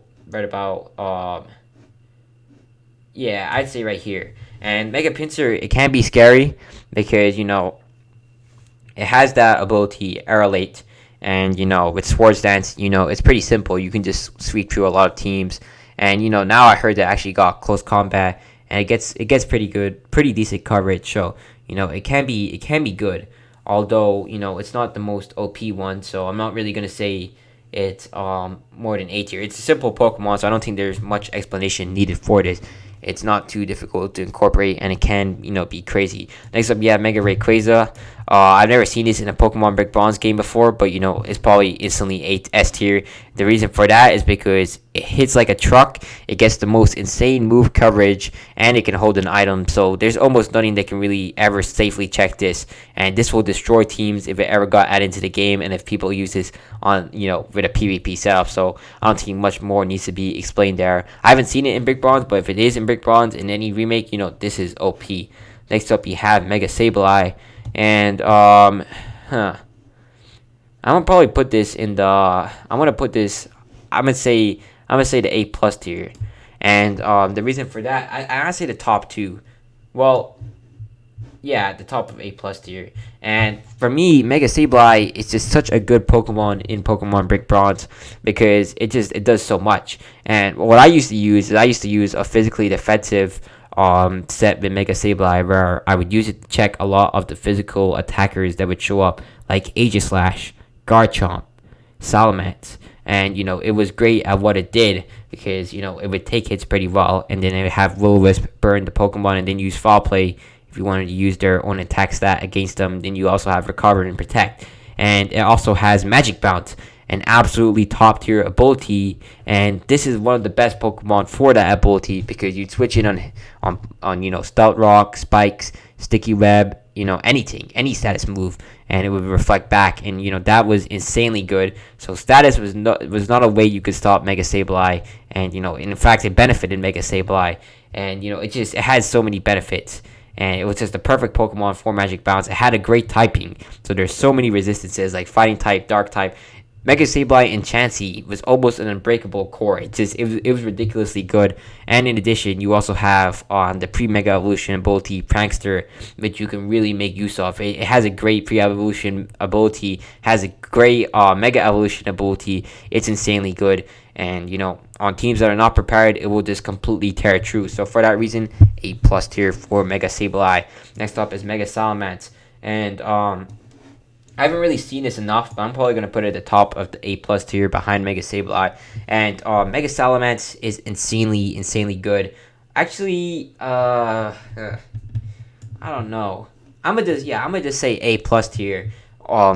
yeah, I'd say right here. And Mega Pinsir, it can be scary because it has that ability Aerolate, and with Swords Dance, it's pretty simple. You can just sweep through a lot of teams, and now I heard that actually got close combat, and it gets pretty good, pretty decent coverage. So it can be good, although it's not the most OP one. So I'm not really gonna say it's more than A tier. It's a simple Pokemon, so I don't think there's much explanation needed for this. It's not too difficult to incorporate, and it can be crazy. Next up, you have Mega Rayquaza. I've never seen this in a Pokemon Brick Bronze game before, but it's probably instantly S tier. The reason for that is because it hits like a truck, it gets the most insane move coverage, and it can hold an item. So there's almost nothing that can really ever safely check this, and this will destroy teams if it ever got added into the game, and if people use this on with a PvP setup. So I don't think much more needs to be explained there. I haven't seen it in Brick Bronze, but if it is in Brick Bronze in any remake, this is OP. Next up, you have Mega Sableye. And I'm gonna probably put this in the. I'm gonna say the A plus tier, and the reason for that, I'm gonna say the top two. Well, yeah, the top of A plus tier. And for me, Mega Sableye is just such a good Pokemon in Pokemon Brick Bronze because it does so much. And what I used to use a physically defensive set with Mega Sableye, where I would use it to check a lot of the physical attackers that would show up, like Aegislash, Garchomp, Salamence. And it was great at what it did because it would take hits pretty well, and then it would have Will-O-Wisp burn the Pokemon and then use Foul Play if you wanted to use their own attack stat against them. Then you also have Recover and Protect, and it also has Magic Bounce, an absolutely top tier ability, and this is one of the best Pokemon for that ability because you'd switch it on Stout Rock, Spikes, Sticky Web, anything, any status move, and it would reflect back, and that was insanely good. So status was not a way you could stop Mega Sableye, and in fact it benefited Mega Sableye, and it has so many benefits. And it was just the perfect Pokemon for Magic Bounce. It had a great typing, so there's so many resistances like Fighting type, Dark type. Mega Sableye and Chansey was almost an unbreakable core. It was ridiculously good. And in addition, you also have the pre-Mega Evolution ability, Prankster, which you can really make use of. It has a great pre-evolution ability, has a great Mega Evolution ability. It's insanely good. And on teams that are not prepared, it will just completely tear it through. So for that reason, A plus tier for Mega Sableye. Next up is Mega Salamence, and I haven't really seen this enough, but I'm probably going to put it at the top of the A plus tier behind Mega Sableye. And Mega Salamence is insanely good. Actually, I don't know. I'm gonna just say A plus tier.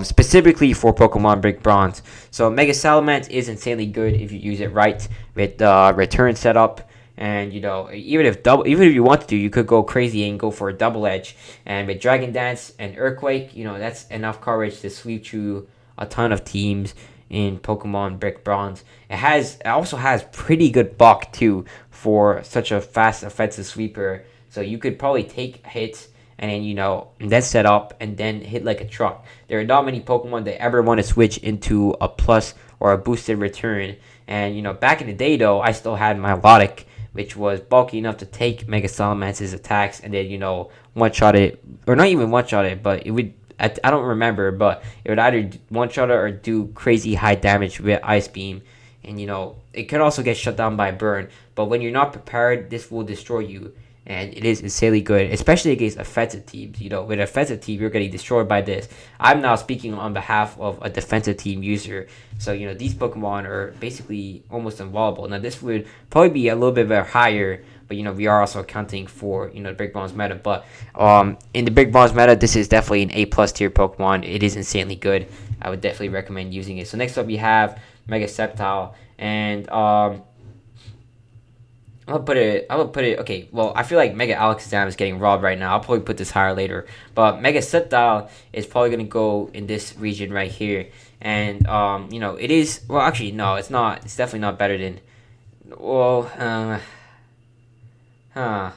Specifically for Pokemon Brick Bronze. So Mega Salamence is insanely good if you use it right with the return setup. And even if you want to, you could go crazy and go for a double edge. And with Dragon Dance and Earthquake, that's enough coverage to sweep through a ton of teams in Pokemon Brick Bronze. It also has pretty good bulk too for such a fast offensive sweeper. So you could probably take hits and then then set up and then hit like a truck. There are not many Pokemon that ever want to switch into a plus or a boosted return. And back in the day though, I still had Milotic, which was bulky enough to take Mega Salamence's attacks and then one-shot it, or not even one-shot it, but it would, I don't remember, but it would either one-shot it or do crazy high damage with Ice Beam. And it could also get shut down by Burn, but when you're not prepared, this will destroy you. And it is insanely good, especially against offensive teams. With an offensive team, you're getting destroyed by this. I'm now speaking on behalf of a defensive team user. So, these Pokemon are basically almost invulnerable. Now, this would probably be a little bit higher, but, we are also accounting for, the Big Bronze meta. But in the Big Bronze meta, this is definitely an A plus tier Pokemon. It is insanely good. I would definitely recommend using it. So, next up, we have Mega Sceptile. And I'm gonna put it. Okay, well, I feel like Mega Alakazam is getting robbed right now. I'll probably put this higher later, but Mega Sceptile is probably gonna go in this region right here. And it is. Well, actually, no, it's not. It's definitely not better than. Well, huh. I'm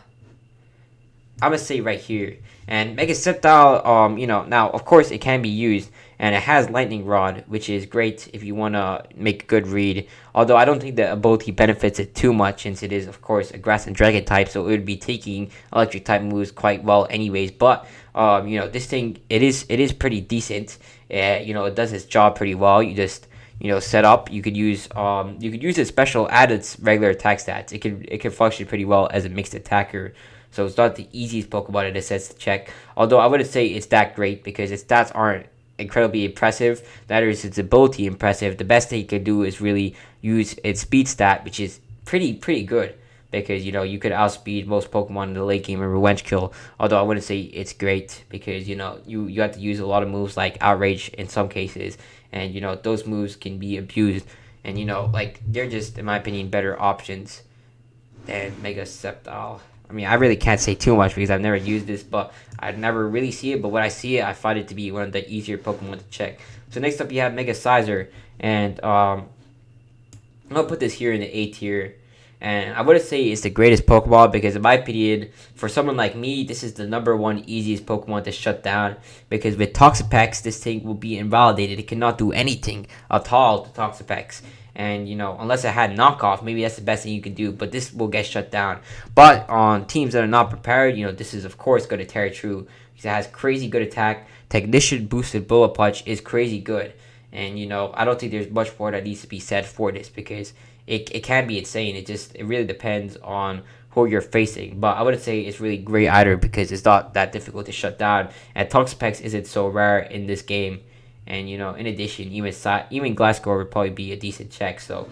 gonna say right here. And Mega Sceptile, now of course it can be used, and it has Lightning Rod, which is great if you wanna make a good read. Although I don't think the ability benefits it too much, since it is of course a Grass and Dragon type, so it would be taking Electric type moves quite well, anyways. But this thing it is pretty decent. It does its job pretty well. You just set up. You could use its special add its regular attack stats. It can function pretty well as a mixed attacker. So it's not the easiest Pokemon in a sense to check. Although I wouldn't say it's that great because its stats aren't incredibly impressive. That is its ability impressive. The best thing you can do is really use its speed stat, which is pretty good. Because you could outspeed most Pokemon in the late game in Revenge Kill. Although I wouldn't say it's great because you have to use a lot of moves like Outrage in some cases, and those moves can be abused. And like they're just in my opinion better options than Mega Sceptile. I mean, I really can't say too much because I've never used this, but I never really see it. But when I see it, I find it to be one of the easier Pokemon to check. So next up, you have Mega Sizer, and I'm gonna put this here in the A tier. And I wouldn't say it's the greatest Pokemon because, in my opinion, for someone like me, this is the number one easiest Pokemon to shut down. Because with Toxapex, this thing will be invalidated. It cannot do anything at all to Toxapex. And unless it had knockoff, maybe that's the best thing you can do. But this will get shut down. But on teams that are not prepared, this is of course going to tear through because it has crazy good attack. Technician boosted Bullet Punch is crazy good. And I don't think there's much more that needs to be said for this because it can be insane. It really depends on who you're facing. But I wouldn't say it's really great either because it's not that difficult to shut down. And Toxapex isn't so rare in this game. And in addition, even Glasgow would probably be a decent check. So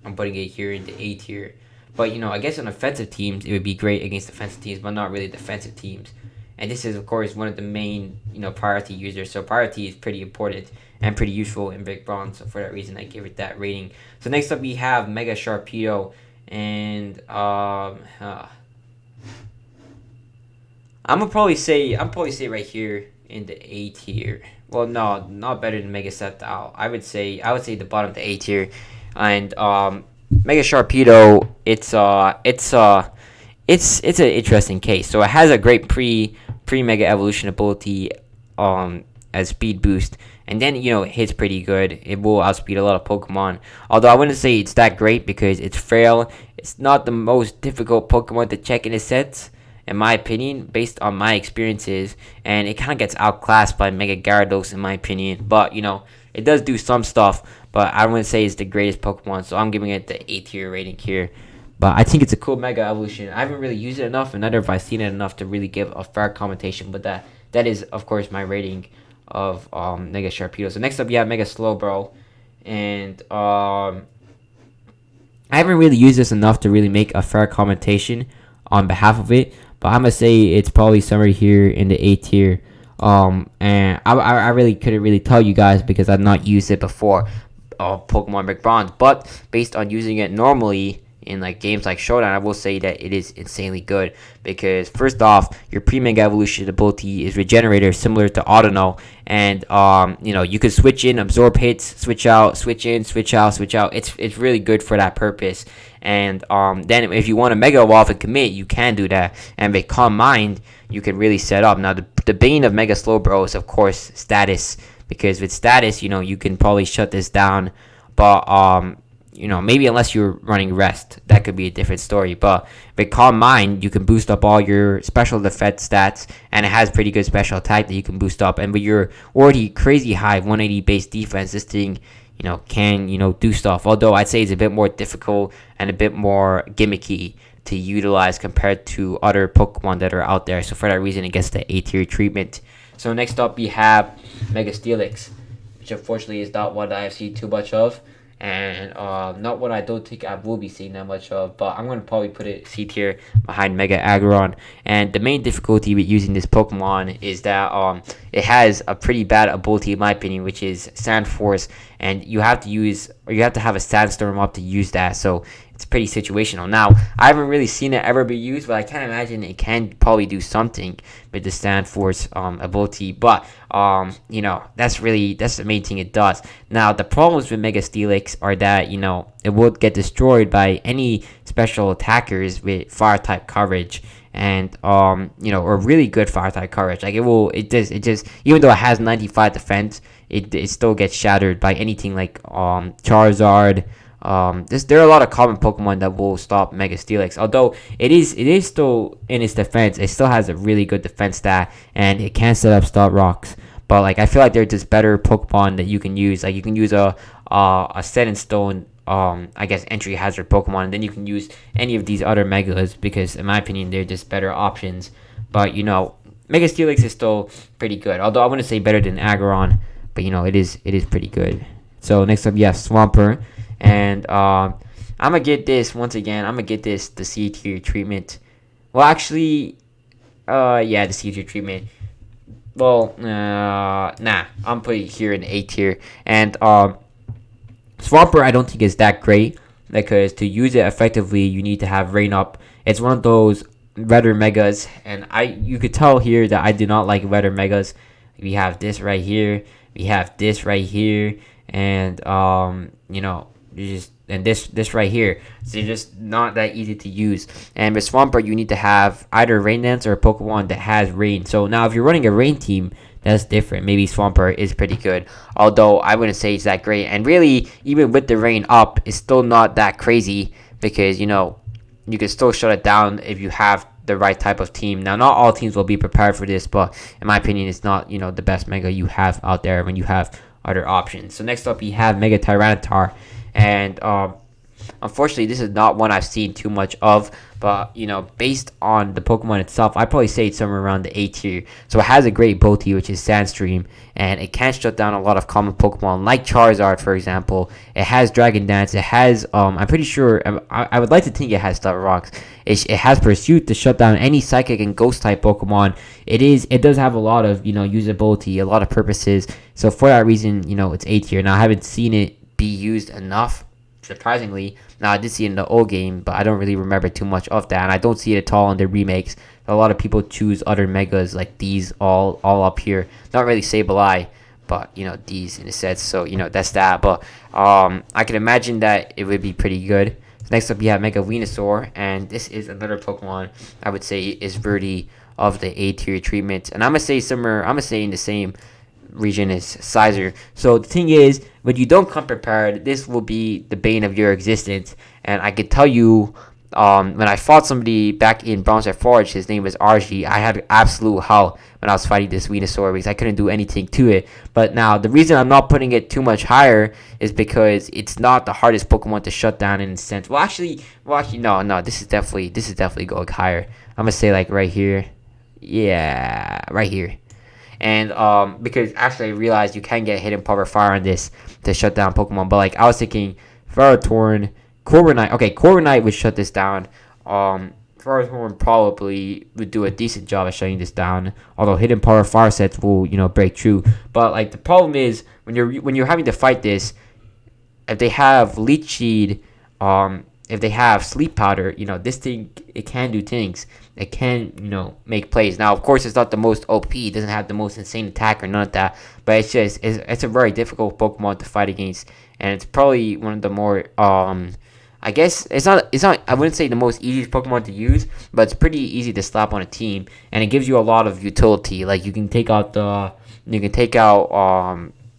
I'm putting it here in the A tier. But I guess on offensive teams it would be great against defensive teams, but not really defensive teams. And this is of course one of the main priority users. So priority is pretty important and pretty useful in Big Bronze. So for that reason, I give it that rating. So next up we have Mega Sharpedo, and I'm probably say right here in the A tier. Well, no, not better than Mega Sceptile. I would say the bottom of the A tier, and Mega Sharpedo. It's an interesting case. So it has a great pre Mega Evolution ability, as speed boost, and then it hits pretty good. It will outspeed a lot of Pokemon. Although I wouldn't say it's that great because it's frail. It's not the most difficult Pokemon to check in a sense, in my opinion, based on my experiences, and it kind of gets outclassed by Mega Gyarados in my opinion. But it does do some stuff, but I wouldn't say it's the greatest Pokemon, so I'm giving it the A tier rating here. But I think it's a cool Mega Evolution. I haven't really used it enough, and neither have I seen it enough to really give a fair commentation. But that is, of course, my rating of Mega Sharpedo. So next up, you have Mega Slowbro, and I haven't really used this enough to really make a fair commentation on behalf of it. But I'm gonna say it's probably somewhere here in the A tier. And I really couldn't really tell you guys because I've not used it before, Pokemon Big Bronze. But based on using it normally in like games like Showdown, I will say that it is insanely good because first off, your pre-Mega Evolution ability is Regenerator, similar to Autono, and you can switch in, absorb hits, switch out, switch in, switch out, switch out. It's really good for that purpose. And then if you want to Mega Evolve and commit, you can do that. And with Calm Mind, you can really set up. Now the bane of Mega Slowbro is of course status, because with status, you can probably shut this down, but maybe unless you're running rest, that could be a different story. But with Calm Mind, you can boost up all your special defense stats, and it has pretty good special attack that you can boost up. And with your already crazy high 180 base defense, this thing, can do stuff. Although I'd say it's a bit more difficult and a bit more gimmicky to utilize compared to other Pokemon that are out there. So for that reason, it gets the A tier treatment. So next up, we have Mega Steelix, which unfortunately is not one that I've seen too much of, and not what I don't think I will be seeing that much of, but I'm going to probably put it C tier behind Mega Aggron. And the main difficulty with using this Pokemon is that it has a pretty bad ability in my opinion, which is Sand Force, and you have to have a Sandstorm up to use that. So it's pretty situational. Now, I haven't really seen it ever be used, but I can't imagine it can probably do something with the Stand Force ability. But that's the main thing it does. Now, the problems with Mega Steelix are that it will get destroyed by any special attackers with fire type coverage. And or really good fire type coverage. Like it just even though it has 95 defense, it still gets shattered by anything like Charizard. There are a lot of common Pokemon that will stop Mega Steelix. Although it is still in its defense, it still has a really good defense stat, and it can set up Stop Rocks. But like I feel like there's just better Pokemon that you can use. Like you can use a Set in Stone I guess entry hazard Pokemon, and then you can use any of these other Megas because in my opinion they're just better options. But Mega Steelix is still pretty good. Although I wouldn't say better than Aggron, but it is pretty good. So next up, Swampert. And I'm gonna get this once again. I'm gonna get this the C tier treatment. Well, actually, the C tier treatment. Well, nah, I'm putting it here in A tier. And Swampert, I don't think is that great because to use it effectively, you need to have Rain Up. It's one of those Redder Megas, and you could tell here that I do not like Redder Megas. We have this right here. We have this right here, and this right here. So they're just not that easy to use. And with Swampert, you need to have either Rain Dance or a Pokemon that has Rain. So now if you're running a Rain team, that's different. Maybe Swampert is pretty good. Although I wouldn't say it's that great. And really, even with the Rain up, it's still not that crazy because, you can still shut it down if you have the right type of team. Now, not all teams will be prepared for this, but in my opinion, it's not, the best Mega you have out there when you have other options. So next up, we have Mega Tyranitar. And unfortunately, this is not one I've seen too much of. But, based on the Pokemon itself, I'd probably say it's somewhere around the A tier. So it has a great Bulky, which is Sandstream. And it can shut down a lot of common Pokemon, like Charizard, for example. It has Dragon Dance. It has, I'm pretty sure, I would like to think it has Star Rocks. It has Pursuit to shut down any Psychic and Ghost-type Pokemon. It does have a lot of, usability, a lot of purposes. So for that reason, it's A tier. Now, I haven't seen it be used enough, surprisingly. Now, I did see it in the old game, but I don't really remember too much of that, and I don't see it at all in the remakes. A lot of people choose other Megas like these all up here. Not really Sableye, but these in a sense. So that's that. But I can imagine that it would be pretty good. Next up, we have Mega Venusaur, and this is another Pokemon I would say is worthy of the A tier treatment. And I'm gonna say in the same region as Sizer. So the thing is, when you don't come prepared, this will be the bane of your existence. And I could tell you, when I fought somebody back in Bronze Forge, his name was RG, I had absolute hell when I was fighting this Venusaur because I couldn't do anything to it. But now, the reason I'm not putting it too much higher is because it's not the hardest Pokemon to shut down in a sense. Well, actually, no, this is definitely going higher. I'm gonna say like right here. Yeah, right here. And because actually I realized you can get Hidden Power Fire on this to shut down Pokemon. But like I was thinking Ferrothorn, Corviknight. Okay, Corviknight would shut this down. Ferrothorn probably would do a decent job at shutting this down. Although Hidden Power Fire sets will, break through. But like the problem is when you're having to fight this, if they have Leech Seed, if they have Sleep Powder, this thing, it can do things. It can, make plays. Now, of course, it's not the most OP. It doesn't have the most insane attack or none of that. But it's a very difficult Pokemon to fight against. And it's probably one of the more, I guess, it's not, I wouldn't say the most easiest Pokemon to use, but it's pretty easy to slap on a team. And it gives you a lot of utility. Like, you can take out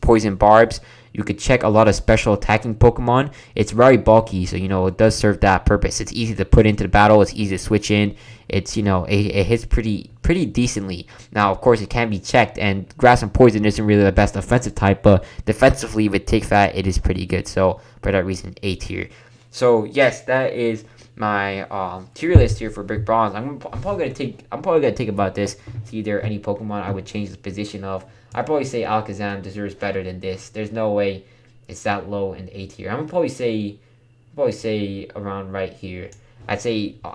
Poison Barbs. You could check a lot of special attacking Pokemon. It's very bulky, so it does serve that purpose. It's easy to put into the battle. It's easy to switch in. It's it hits pretty decently. Now, of course, it can be checked, and Grass and Poison isn't really the best offensive type, but defensively with Take Fat, it is pretty good. So for that reason, A tier. So yes, that is my tier list here for Brick Bronze. I'm probably gonna take about this. See, there any Pokemon I would change the position of. I'd probably say Alakazam deserves better than this. There's no way it's that low in the A tier. I'm gonna probably say around right here. I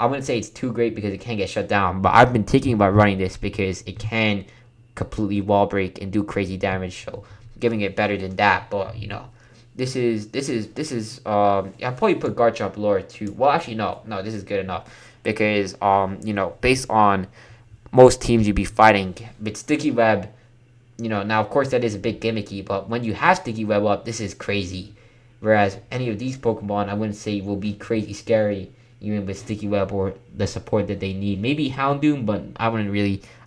wouldn't say it's too great because it can get shut down, but I've been thinking about running this because it can completely wall break and do crazy damage. So giving it better than that, but I'll probably put Garchomp lower too. Well, actually, no, this is good enough because based on most teams you'd be fighting with Sticky Web, now of course that is a bit gimmicky, but when you have Sticky Web up, this is crazy. Whereas any of these Pokemon, I wouldn't say will be crazy scary, even with Sticky Web or the support that they need. Maybe Houndoom, but I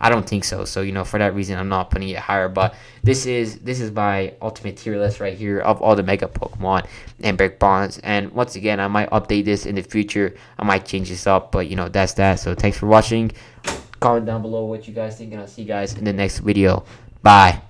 don't think so. So for that reason, I'm not putting it higher. But this is my ultimate tier list right here of all the Mega Pokemon and Brick Bonds. And once again, I might update this in the future. I might change this up, but that's that. So thanks for watching. Comment down below what you guys think, and I'll see you guys in the next video. Bye.